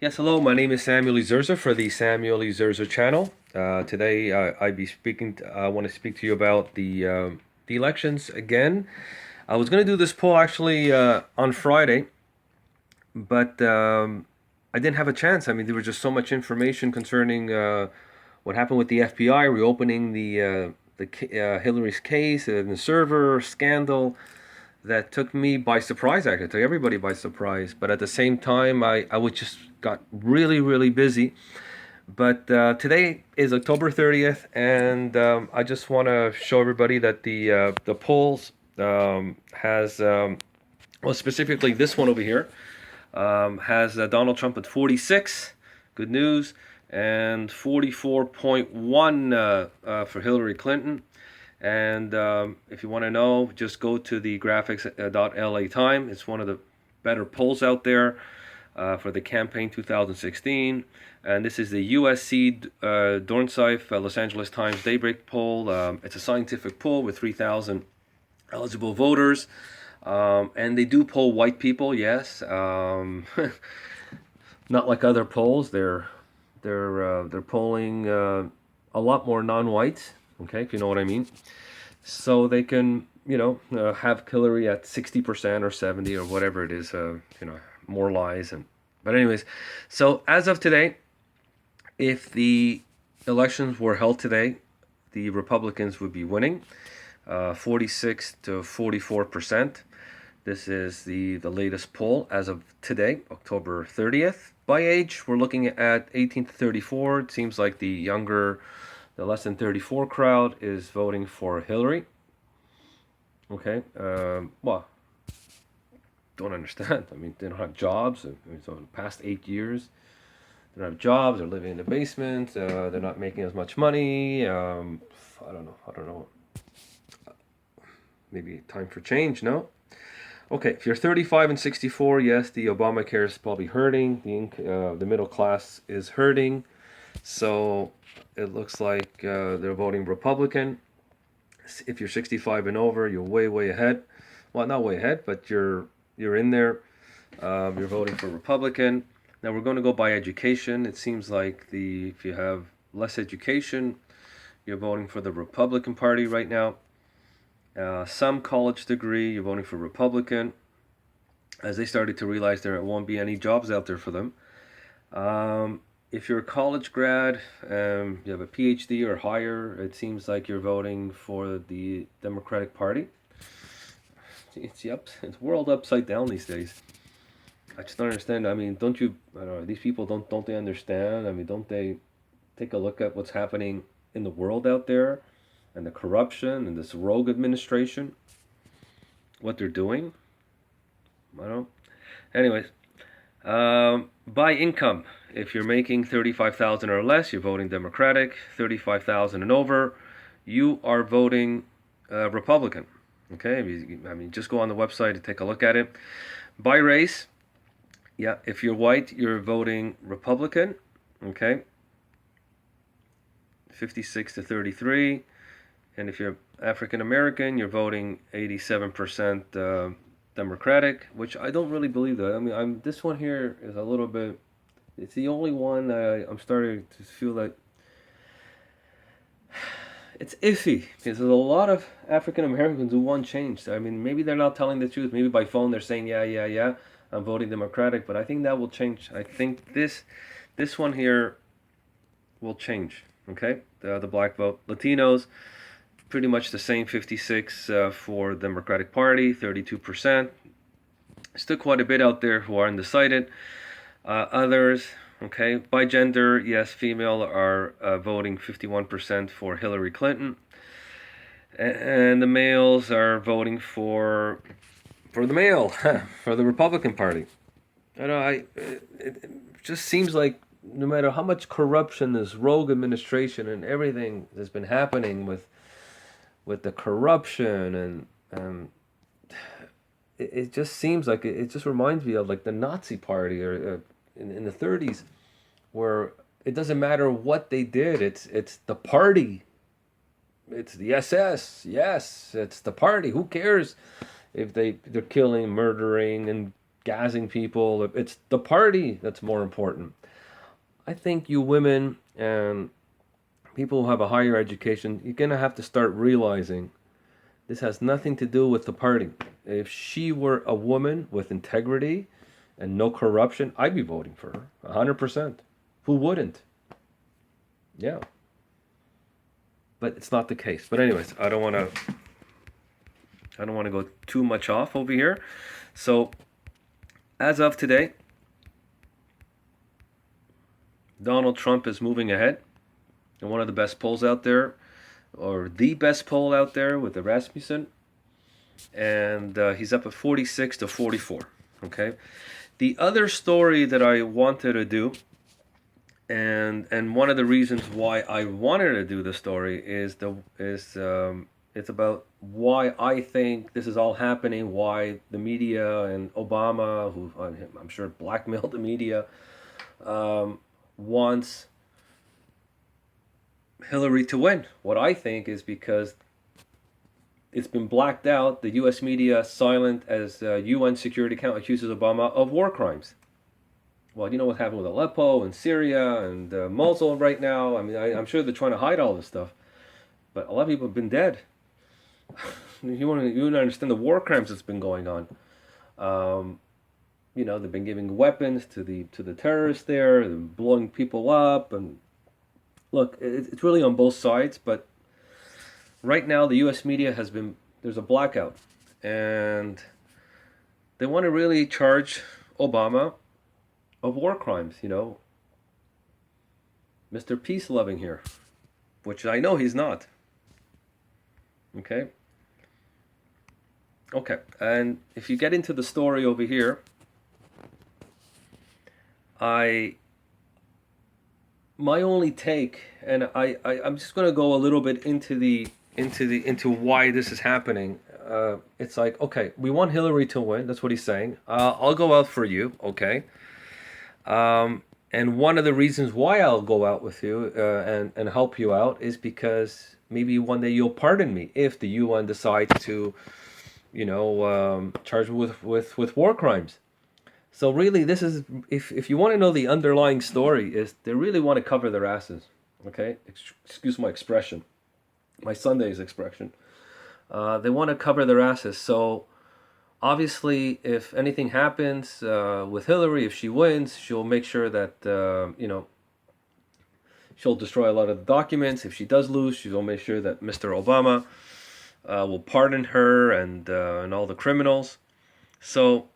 Yes, hello. My name is Samuel Ezerza for the Samuel Ezerza channel. Today, I want to speak to you about the elections again. I was going to do this poll actually on Friday, but I didn't have a chance. I mean, there was just so much information concerning what happened with the FBI reopening the Hillary's case and the server scandal that took me by surprise. Actually, took everybody by surprise. But at the same time, I was just got really busy. But today is October 30th, and I just want to show everybody that the polls has well, specifically this one over here has Donald Trump at 46. Good news. And 44.1 for Hillary Clinton. And if you want to know, just go to the graphics.la time. It's one of the better polls out there for the campaign 2016. And this is the USC Dornsife Los Angeles Times Daybreak poll. It's a scientific poll with 3,000 eligible voters. And they do poll white people, yes. Not like other polls. They're polling a lot more non-whites. Okay, if you know what I mean. So they can, have Hillary at 60% or 70 or whatever it is. More lies but anyways. So as of today, if the elections were held today, the Republicans would be winning, 46 to 44%. This is the latest poll as of today, October 30th. By age, we're looking at 18 to 34. It seems like the less than 34 crowd is voting for Hillary. Okay, well, don't understand. I mean, they don't have jobs. So in the past 8 years, they don't have jobs. They're living in the basement. They're not making as much money. I don't know. Maybe time for change, no? Okay, if you're 35 and 64, yes, the Obamacare is probably hurting. The middle class is hurting. So it looks like they're voting Republican. If you're 65 and over, you're way ahead. Well, not way ahead, but you're in there. You're voting for Republican. Now we're going to go by education. It seems like if you have less education, you're voting for the Republican Party right now. Some college degree, you're voting for Republican, as they started to realize there won't be any jobs out there for them. If you're a college grad, you have a PhD or higher, it seems like you're voting for the Democratic Party. It's world upside down these days. I just don't understand. I mean, I don't know, these people don't they understand? I mean, don't they take a look at what's happening in the world out there and the corruption and this rogue administration, what they're doing? I don't know. Anyways, by income, if you're making 35,000 or less, you're voting Democratic. 35,000 and over, you are voting Republican. Okay, I mean, just go on the website and take a look at it. By race, yeah, if you're white, you're voting Republican. Okay, 56 to 33, and if you're African American, you're voting 87% Democratic, which I don't really believe that. I mean, this one here is a little bit. It's the only one I'm starting to feel like it's iffy because there's a lot of African Americans who want change. I mean, maybe they're not telling the truth. Maybe by phone they're saying, yeah, I'm voting Democratic, but I think that will change. I think this one here will change. Okay, the black vote, Latinos, pretty much the same, 56 for Democratic Party, 32%. Still quite a bit out there who are undecided. Others, okay, by gender, yes, female are voting 51% for Hillary Clinton, and the males are voting for the male for the Republican Party. I know, it just seems like no matter how much corruption, this rogue administration and everything that's been happening with the corruption and it just seems like it just reminds me of like the Nazi Party or in the 30s, where it doesn't matter what they did. It's the party. It's the SS. Yes, it's the party. Who cares if they're killing, murdering, and gassing people. It's the party that's more important. I think you women and people who have a higher education, you're going to have to start realizing this has nothing to do with the party. If she were a woman with integrity and no corruption, I'd be voting for her, 100%. Who wouldn't? Yeah. But it's not the case. But anyways, I don't want to go too much off over here. So, as of today, Donald Trump is moving ahead. And one of the best polls out there, or the best poll out there with the Rasmussen. And he's up at 46 to 44. Okay. The other story that I wanted to do, and one of the reasons why I wanted to do the story is it's about why I think this is all happening, why the media and Obama, who I'm sure blackmailed the media, wants Hillary to win. What I think is because it's been blacked out, the U.S. media silent as UN Security Council accuses Obama of war crimes. Well, you know what happened with Aleppo and Syria and Mosul right now. I mean, I'm sure they're trying to hide all this stuff, but a lot of people have been dead. You want to understand the war crimes that's been going on. You know, they've been giving weapons to the terrorists there, they're blowing people up, and look, it's really on both sides. But right now, the U.S. media there's a blackout, and they want to really charge Obama of war crimes, you know. Mr. Peace-loving here, which I know he's not. Okay? Okay, and if you get into the story over here, my only take, and I'm just going to go a little bit into why this is happening. It's like, okay, we want Hillary to win. That's what he's saying. I'll go out for you, okay? And one of the reasons why I'll go out with you and help you out is because maybe one day you'll pardon me if the UN decides to, you know, charge me with war crimes. So really, this is, if you want to know the underlying story, is they really want to cover their asses. Okay, excuse my expression, my Sunday's expression. They want to cover their asses. So obviously, if anything happens with Hillary, if she wins, she'll make sure that you know, she'll destroy a lot of the documents. If she does lose, she'll make sure that Mr. Obama will pardon her and all the criminals. So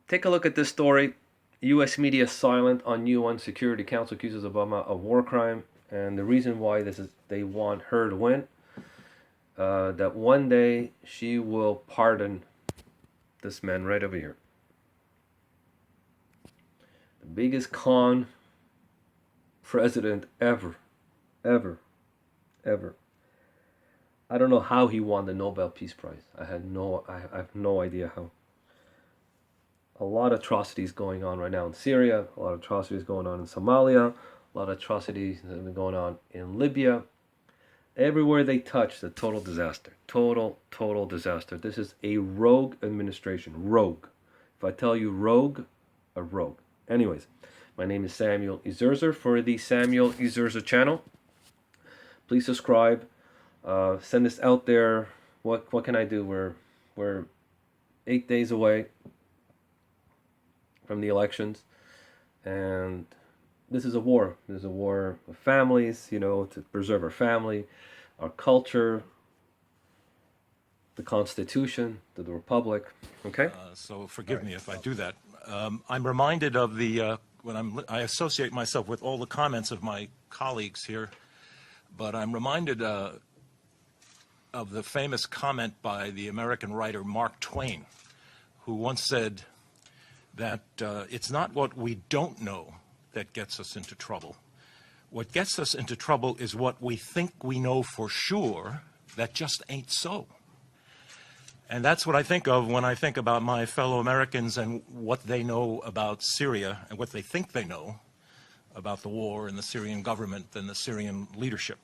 take a look at this story. U.S. media silent on UN Security Council accuses Obama of war crime, and the reason why this is they want her to win. That one day she will pardon this man right over here. The biggest con president ever. I don't know how he won the Nobel Peace Prize. I have no idea how. A lot of atrocities going on right now in Syria, a lot of atrocities going on in Somalia, a lot of atrocities that have been going on in Libya. Everywhere they touch, the total disaster. Total disaster. This is a rogue administration. Rogue. If I tell you rogue, a rogue. Anyways, my name is Samuel Ezerzer for the Samuel Ezerzer channel. Please subscribe. Send this out there. What can I do? We're 8 days away from the elections, and this is a war. There's a war of families, you know, to preserve our family, our culture, the Constitution, the Republic. Okay? So forgive me if I do that. I'm reminded of I associate myself with all the comments of my colleagues here, but I'm reminded of the famous comment by the American writer Mark Twain, who once said that it's not what we don't know that gets us into trouble. What gets us into trouble is what we think we know for sure that just ain't so. And that's what I think of when I think about my fellow Americans and what they know about Syria and what they think they know about the war and the Syrian government and the Syrian leadership.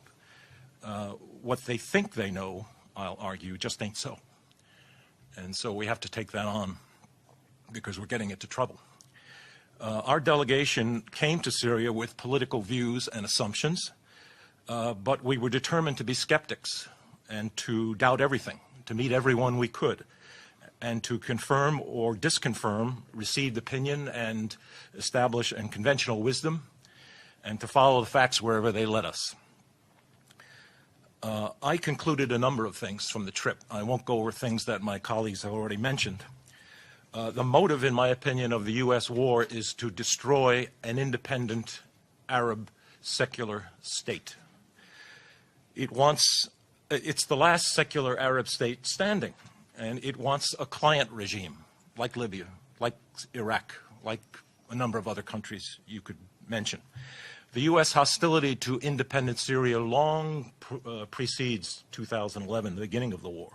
What they think they know, I'll argue, just ain't so. And so we have to take that on. because we're getting into trouble. Our delegation came to Syria with political views and assumptions, but we were determined to be skeptics and to doubt everything, to meet everyone we could, and to confirm or disconfirm received opinion and establish and conventional wisdom, and to follow the facts wherever they led us. I concluded a number of things from the trip. I won't go over things that my colleagues have already mentioned. The motive, in my opinion, of the U.S. war is to destroy an independent Arab secular state. It's the last secular Arab state standing, and it wants a client regime like Libya, like Iraq, like a number of other countries you could mention. The U.S. hostility to independent Syria long precedes 2011, the beginning of the war.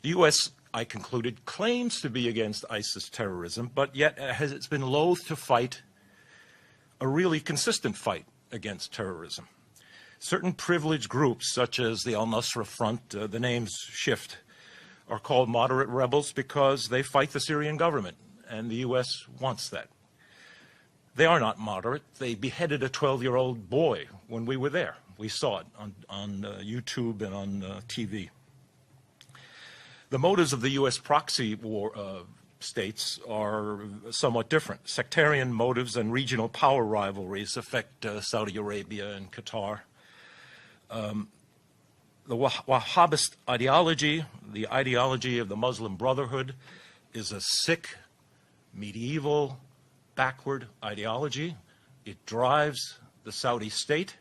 The U.S., I concluded, claims to be against ISIS terrorism, but yet it's been loath to fight a really consistent fight against terrorism. Certain privileged groups, such as the al-Nusra Front, the names shift, are called moderate rebels because they fight the Syrian government, and the U.S. wants that. They are not moderate. They beheaded a 12-year-old boy when we were there. We saw it on YouTube and on TV. The motives of the U.S. proxy war states are somewhat different. Sectarian motives and regional power rivalries affect Saudi Arabia and Qatar. The Wahhabist ideology, the ideology of the Muslim Brotherhood, is a sick, medieval, backward ideology. It drives the Saudi state.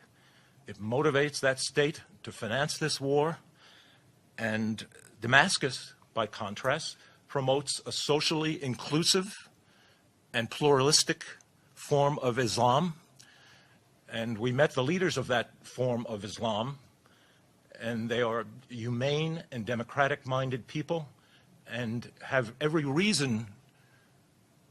It motivates that state to finance this war. And Damascus, by contrast, promotes a socially inclusive and pluralistic form of Islam. And we met the leaders of that form of Islam, and they are humane and democratic-minded people and have every reason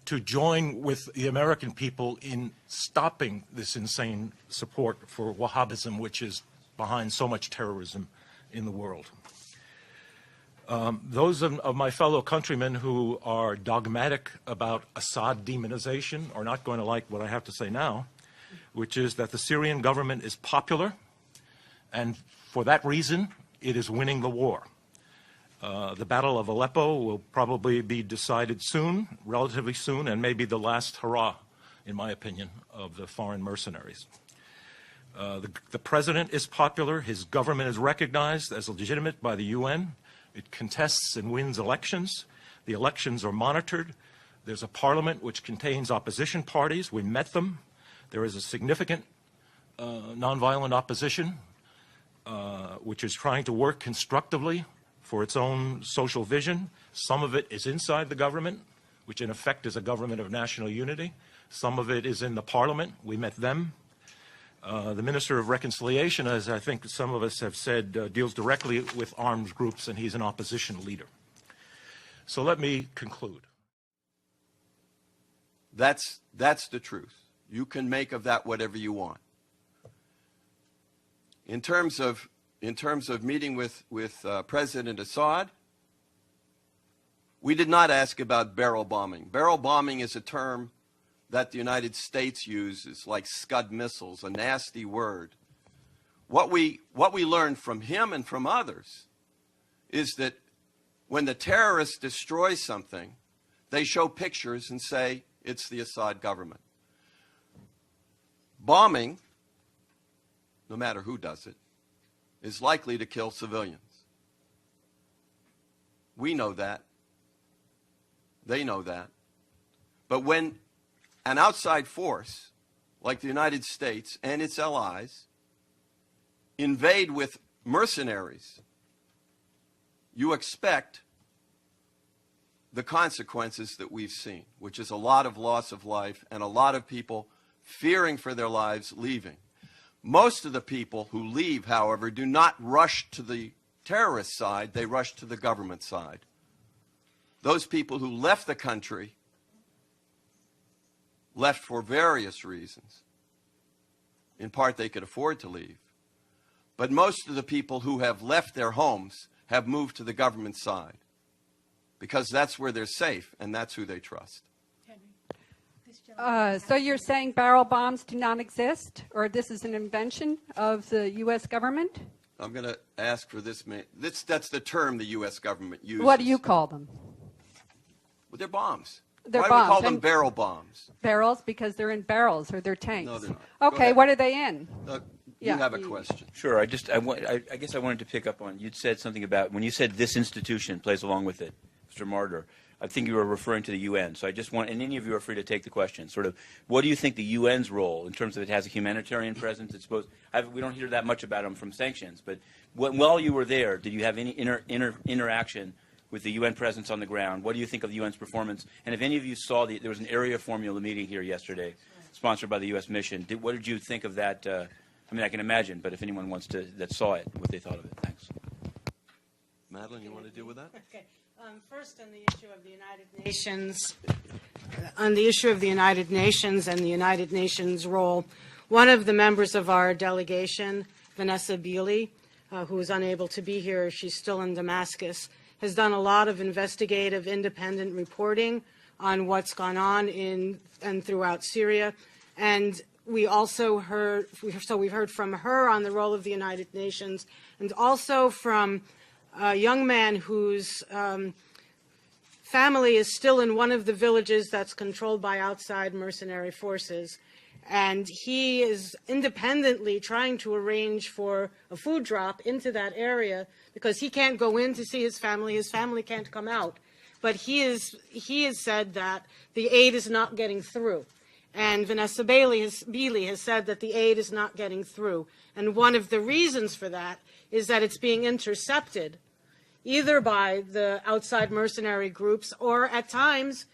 to join with the American people in stopping this insane support for Wahhabism, which is behind so much terrorism in the world. Those of my fellow countrymen who are dogmatic about Assad demonization are not going to like what I have to say now, which is that the Syrian government is popular, and for that reason, it is winning the war. The Battle of Aleppo will probably be decided soon, relatively soon, and maybe the last hurrah, in my opinion, of the foreign mercenaries. The president is popular. His government is recognized as legitimate by the UN. It contests and wins elections. The elections are monitored. There's a parliament which contains opposition parties. We met them. There is a significant nonviolent opposition which is trying to work constructively for its own social vision. Some of it is inside the government, which in effect is a government of national unity. Some of it is in the parliament. We met them. The Minister of Reconciliation, as I think some of us have said, deals directly with armed groups, and he's an opposition leader. So let me conclude. That's the truth. You can make of that whatever you want. In terms of meeting with President Assad, we did not ask about barrel bombing. Barrel bombing is a term that the United States uses, like Scud missiles, a nasty word. What we learned from him and from others is that when the terrorists destroy something, they show pictures and say it's the Assad government. Bombing, no matter who does it, is likely to kill civilians. We know that. They know that. But when an outside force, like the United States and its allies, invade with mercenaries, you expect the consequences that we've seen, which is a lot of loss of life and a lot of people fearing for their lives, leaving. Most of the people who leave, however, do not rush to the terrorist side, they rush to the government side. Those people who left the country left for various reasons. In part, they could afford to leave. But most of the people who have left their homes have moved to the government side. because that's where they're safe and that's who they trust. So you're saying barrel bombs do not exist, or this is an invention of the U.S. government? I'm going to ask for this. That's the term the U.S. government uses. What do you call them? Well, they're bombs. They're Why bombs. do we call them And barrel bombs? barrels, because they're in barrels, or they're tanks. No, they're not. Go Okay, ahead. what are they in? You have a question. Sure. I guess I wanted to pick up on, you'd said something about, when you said this institution plays along with it, Mr. Martyr, I think you were referring to the UN. So I just want, and any of you are free to take the question, sort of, what do you think the UN's role, in terms of it has a humanitarian presence? It's supposed, we don't hear that much about them from sanctions, but while you were there, did you have any interaction with the UN presence on the ground? What do you think of the UN's performance? And if any of you saw, there was an area formula meeting here yesterday, sponsored by the U.S. mission. What did you think of that? I mean, I can imagine, but if anyone wants to, that saw it, what they thought of it. Thanks. Madeline, you want to deal with that? Okay. First, on the issue of the United Nations, and the United Nations role, one of the members of our delegation, Vanessa Beeley, who is unable to be here, she's still in Damascus, has done a lot of investigative, independent reporting on what's gone on in and throughout Syria, and we also heard, we've heard from her on the role of the United Nations, and also from a young man whose family is still in one of the villages that's controlled by outside mercenary forces. And he is independently trying to arrange for a food drop into that area because he can't go in to see his family can't come out. But he has said that the aid is not getting through. And Vanessa Beeley has said that the aid is not getting through. And one of the reasons for that is that it's being intercepted either by the outside mercenary groups, or at times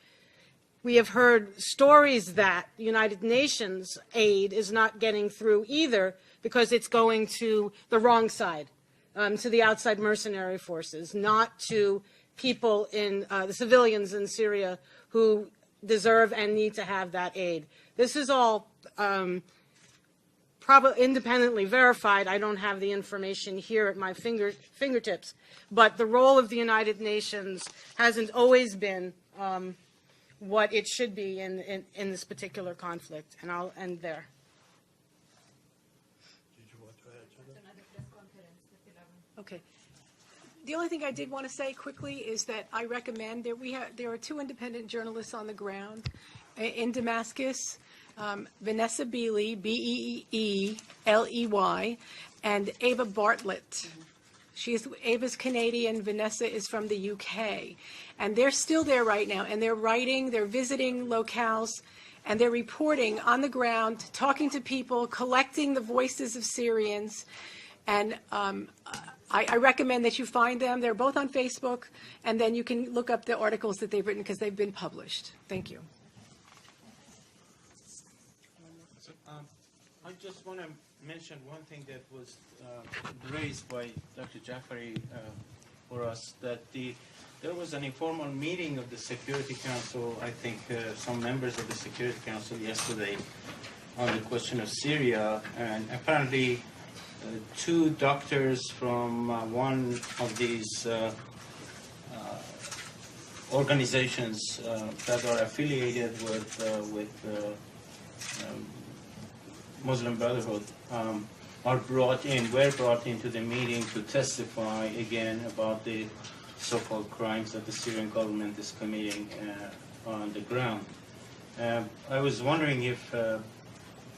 we have heard stories that United Nations aid is not getting through either because it's going to the wrong side, to the outside mercenary forces, not to people in the civilians in Syria who deserve and need to have that aid. This is all probably independently verified. I don't have the information here at my fingertips, but the role of the United Nations hasn't always been what it should be in this particular conflict, and I'll end there. Okay. The only thing I did want to say quickly is that I recommend that there are two independent journalists on the ground in Damascus, Vanessa Beeley, Beeley, and Ava Bartlett. Ava's Canadian, Vanessa is from the UK. And they're still there right now, and they're writing, they're visiting locales, and they're reporting on the ground, talking to people, collecting the voices of Syrians. And I recommend that you find them. They're both on Facebook, and then you can look up the articles that they've written because they've been published. Thank you. I just want to mention one thing that was raised by Dr. Jafari for us, that there was an informal meeting of the Security Council, I think some members of the Security Council yesterday, on the question of Syria, and apparently two doctors from one of these organizations that are affiliated with Muslim Brotherhood were brought into the meeting to testify again about the so-called crimes that the Syrian government is committing on the ground. I was wondering if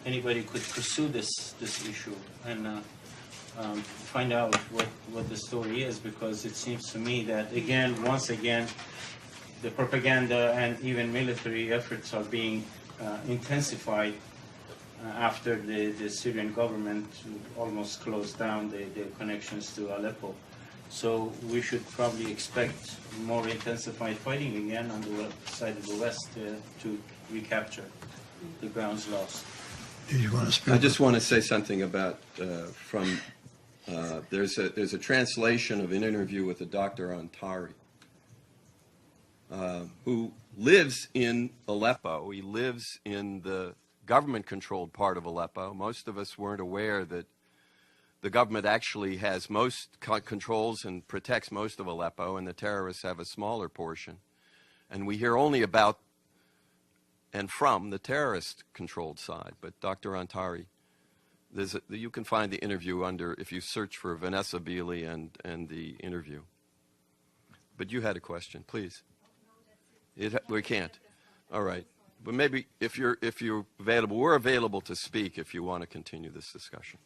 anybody could pursue this issue and find out what the story is, because it seems to me that once again, the propaganda and even military efforts are being intensified after the Syrian government almost closed down the connections to Aleppo. So we should probably expect more intensified fighting again on the side of the West to recapture the grounds lost. Did you want to speak? I just want to say something about there's a translation of an interview with a Dr. Antari, who lives in Aleppo. He lives in the government-controlled part of Aleppo. Most of us weren't aware that the government actually has most controls and protects most of Aleppo, and the terrorists have a smaller portion. And we hear only about and from the terrorist-controlled side. But Dr. Antari, you can find the interview if you search for Vanessa Beeley and the interview. But you had a question, please. We can't. All right. But maybe if you're available, we're available to speak if you want to continue this discussion.